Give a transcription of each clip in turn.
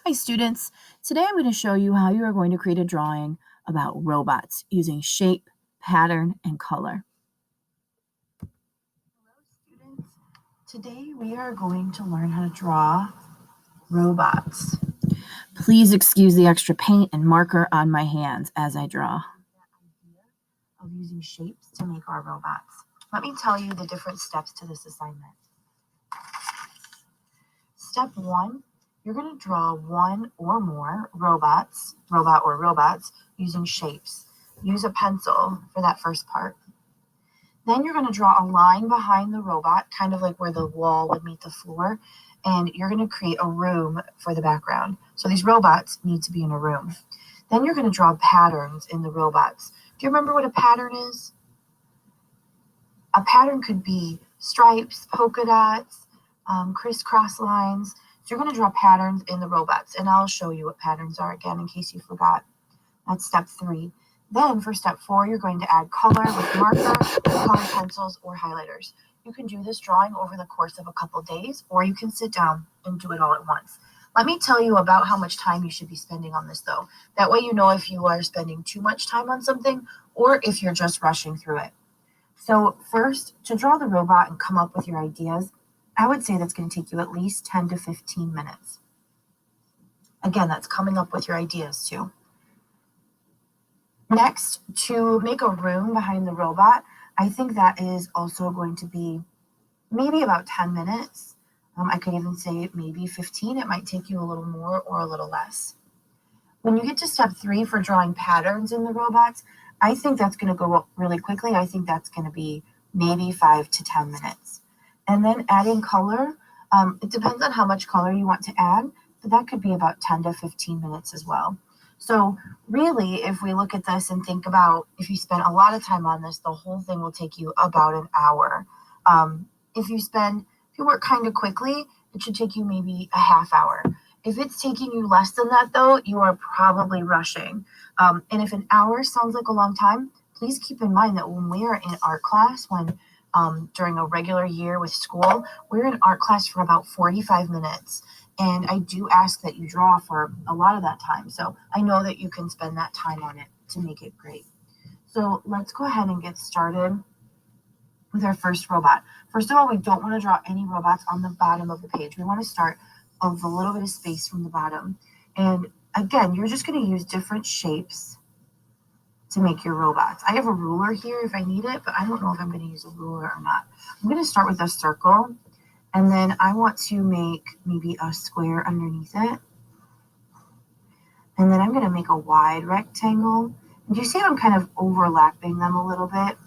Hi students, today I'm going to show you how you are going to create a drawing about robots using shape, pattern, and color. Hello students, today we are going to learn how to draw robots. Please excuse the extra paint and marker on my hands as I draw. That idea of using shapes to make our robots. Let me tell you the different steps to this assignment. Step 1. You're going to draw one or more robot or robots, using shapes. Use a pencil for that first part. Then you're going to draw a line behind the robot, kind of like where the wall would meet the floor, and you're going to create a room for the background. So these robots need to be in a room. Then you're going to draw patterns in the robots. Do you remember what a pattern is? A pattern could be stripes, polka dots, crisscross lines. So you're going to draw patterns in the robots, and I'll show you what patterns are again in case you forgot. That's step 3. Then for step 4, you're going to add color with marker, colored pencils, or highlighters. You can do this drawing over the course of a couple days, or you can sit down and do it all at once. Let me tell you about how much time you should be spending on this though. That way you know if you are spending too much time on something or if you're just rushing through it. So first, to draw the robot and come up with your ideas, I would say that's going to take you at least 10 to 15 minutes. Again, that's coming up with your ideas too. Next, to make a room behind the robot, I think that is also going to be maybe about 10 minutes. I could even say maybe 15. It might take you a little more or a little less. When you get to step 3 for drawing patterns in the robots, I think that's going to go really quickly. I think that's going to be maybe 5 to 10 minutes. And then adding color, it depends on how much color you want to add, but that could be about 10 to 15 minutes as well. So really, if we look at this and think about if you spend a lot of time on this, the whole thing will take you about an hour. If you work kind of quickly, it should take you maybe a half hour. If it's taking you less than that, though, you are probably rushing. And if an hour sounds like a long time, please keep in mind that when we are in art class, during a regular year with school, we're in art class for about 45 minutes. And I do ask that you draw for a lot of that time. So I know that you can spend that time on it to make it great. So let's go ahead and get started with our first robot. First of all, we don't want to draw any robots on the bottom of the page. We want to start with a little bit of space from the bottom. And again, you're just going to use different shapes to make your robots. I have a ruler here if I need it, but I don't know if I'm going to use a ruler or not. I'm going to start with a circle, and then I want to make maybe a square underneath it. And then I'm going to make a wide rectangle. And do you see how I'm kind of overlapping them a little bit?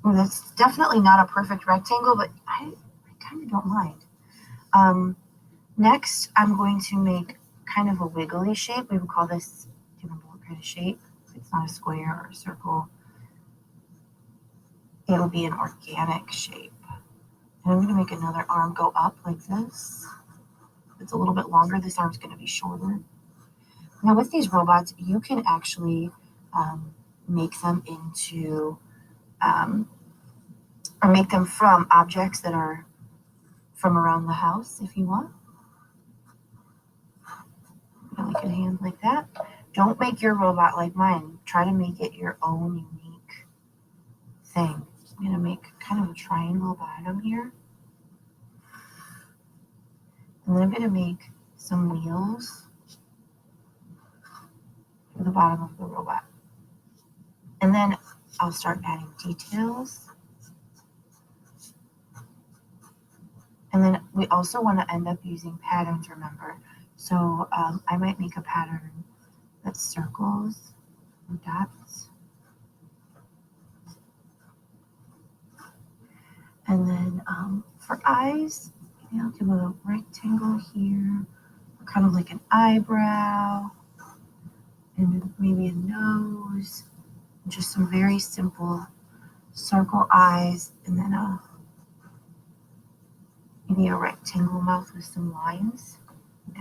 Well, that's definitely not a perfect rectangle, but I kind of don't mind. Next, I'm going to make kind of a wiggly shape. We would call this, do you remember what kind of shape? It's not a square or a circle. It will be an organic shape. And I'm going to make another arm go up like this. It's a little bit longer. This arm's going to be shorter. Now with these robots, you can actually make them into, or make them from objects that are from around the house if you want. Like a hand like that. Don't make your robot like mine. Try to make it your own unique thing. I'm going to make kind of a triangle bottom here. And then I'm going to make some wheels for the bottom of the robot. And then I'll start adding details. And then we also want to end up using patterns, remember. So I might make a pattern that's circles or dots. And then for eyes, maybe I'll do a rectangle here, kind of like an eyebrow, and maybe a nose, and just some very simple circle eyes, and then maybe a rectangle mouth with some lines.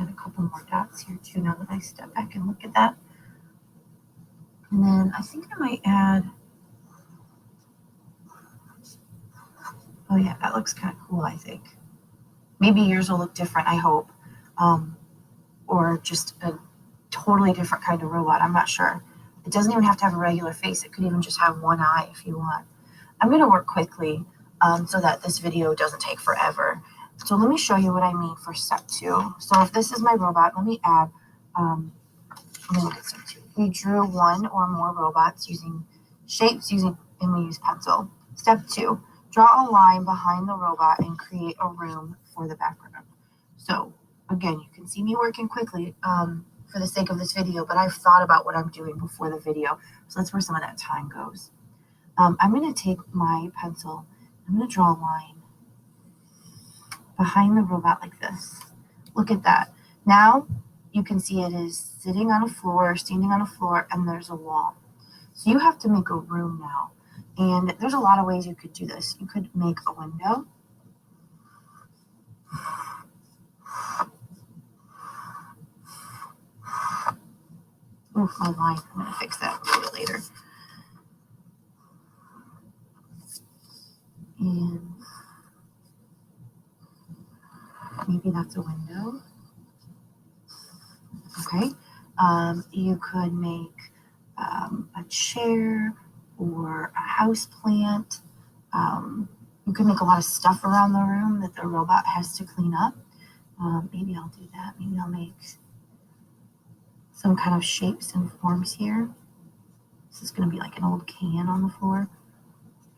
Add a couple more dots here too now that I step back and look at that. And then I think I might add, oh yeah, that looks kind of cool, I think. Maybe yours will look different, I hope, or just a totally different kind of robot. I'm not sure. It doesn't even have to have a regular face. It could even just have one eye if you want. I'm going to work quickly so that this video doesn't take forever. So let me show you what I mean for step 2. So if this is my robot, let me add, let me look at step 2. We drew one or more robots using shapes, and we use pencil. Step 2, draw a line behind the robot and create a room for the background. So again, you can see me working quickly for the sake of this video, but I've thought about what I'm doing before the video. So that's where some of that time goes. I'm going to take my pencil. I'm going to draw a line behind the robot like this. Look at that. Now you can see it is sitting on a floor, standing on a floor, and there's a wall. So you have to make a room now. And there's a lot of ways you could do this. You could make a window. Oh, my line. I'm going to fix that a little bit later. And maybe that's a window. Okay. You could make a chair or a house plant. You could make a lot of stuff around the room that the robot has to clean up. Maybe I'll do that. Maybe I'll make some kind of shapes and forms here. This is going to be like an old can on the floor.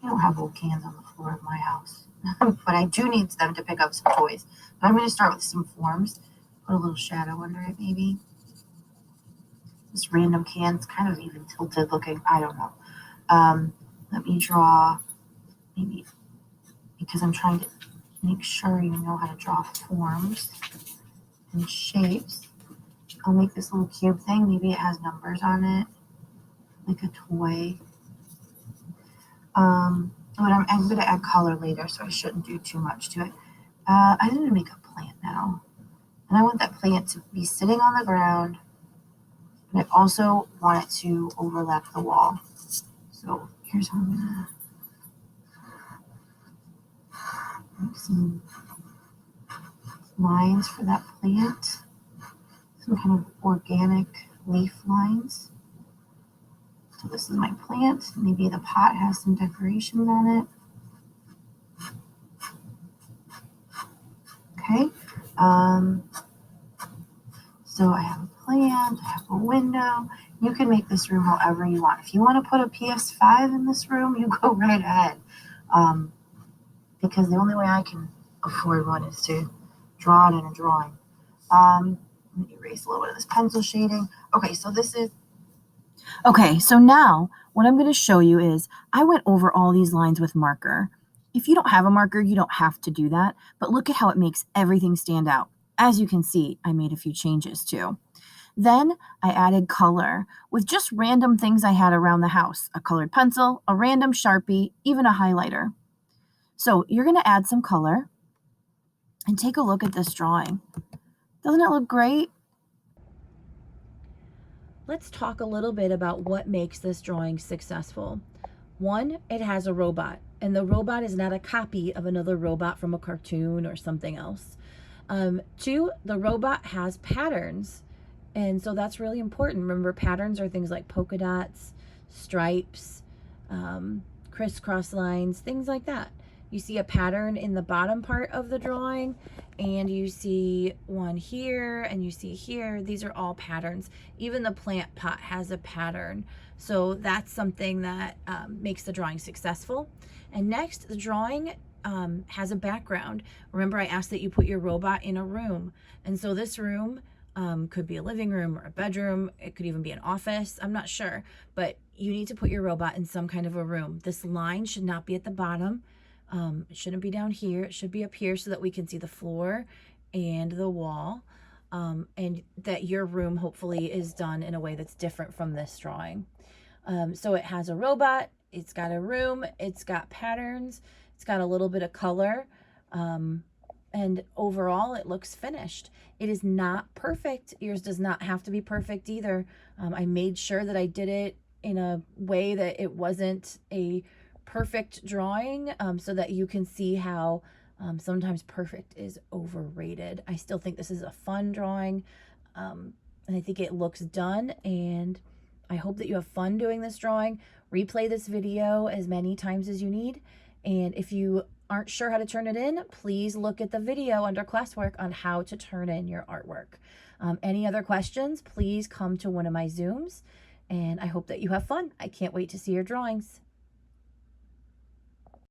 I don't have old cans on the floor of my house, but I do need them to pick up some toys. But I'm going to start with some forms. Put a little shadow under it, maybe. This random can's kind of even tilted looking. I don't know. Let me draw, maybe, because I'm trying to make sure you know how to draw forms and shapes. I'll make this little cube thing. Maybe it has numbers on it, like a toy. But I'm going to add color later, so I shouldn't do too much to it. I'm going to make a plant now. And I want that plant to be sitting on the ground. And I also want it to overlap the wall. So here's how I'm going to make some lines for that plant. Some kind of organic leaf lines. So this is my plant. Maybe the pot has some decorations on it. Okay. So I have a plant, I have a window. You can make this room however you want. If you want to put a PS5 in this room, you go right ahead. Because the only way I can afford one is to draw it in a drawing. Let me erase a little bit of this pencil shading. Okay, so this is... Okay, so now what I'm going to show you is I went over all these lines with marker. If you don't have a marker, you don't have to do that, but look at how it makes everything stand out. As you can see, I made a few changes too. Then I added color with just random things I had around the house, a colored pencil, a random Sharpie, even a highlighter. So you're going to add some color and take a look at this drawing. Doesn't it look great? Let's talk a little bit about what makes this drawing successful. One, it has a robot, and the robot is not a copy of another robot from a cartoon or something else. Two, the robot has patterns, and so that's really important. Remember, patterns are things like polka dots, stripes, crisscross lines, things like that. You see a pattern in the bottom part of the drawing, and you see one here, and you see here. These are all patterns. Even the plant pot has a pattern. So that's something that makes the drawing successful. And next, the drawing has a background. Remember, I asked that you put your robot in a room. And so this room could be a living room or a bedroom. It could even be an office. I'm not sure. But you need to put your robot in some kind of a room. This line should not be at the bottom. It shouldn't be down here. It should be up here so that we can see the floor and the wall. And that your room hopefully is done in a way that's different from this drawing. So it has a robot, it's got a room, it's got patterns, it's got a little bit of color, and overall it looks finished. It is not perfect. Yours does not have to be perfect either. I made sure that I did it in a way that it wasn't a perfect drawing, so that you can see how Sometimes perfect is overrated. I still think this is a fun drawing, and I think it looks done, and I hope that you have fun doing this drawing. Replay this video as many times as you need, and if you aren't sure how to turn it in, please look at the video under classwork on how to turn in your artwork. Any other questions, please come to one of my Zooms, and I hope that you have fun. I can't wait to see your drawings.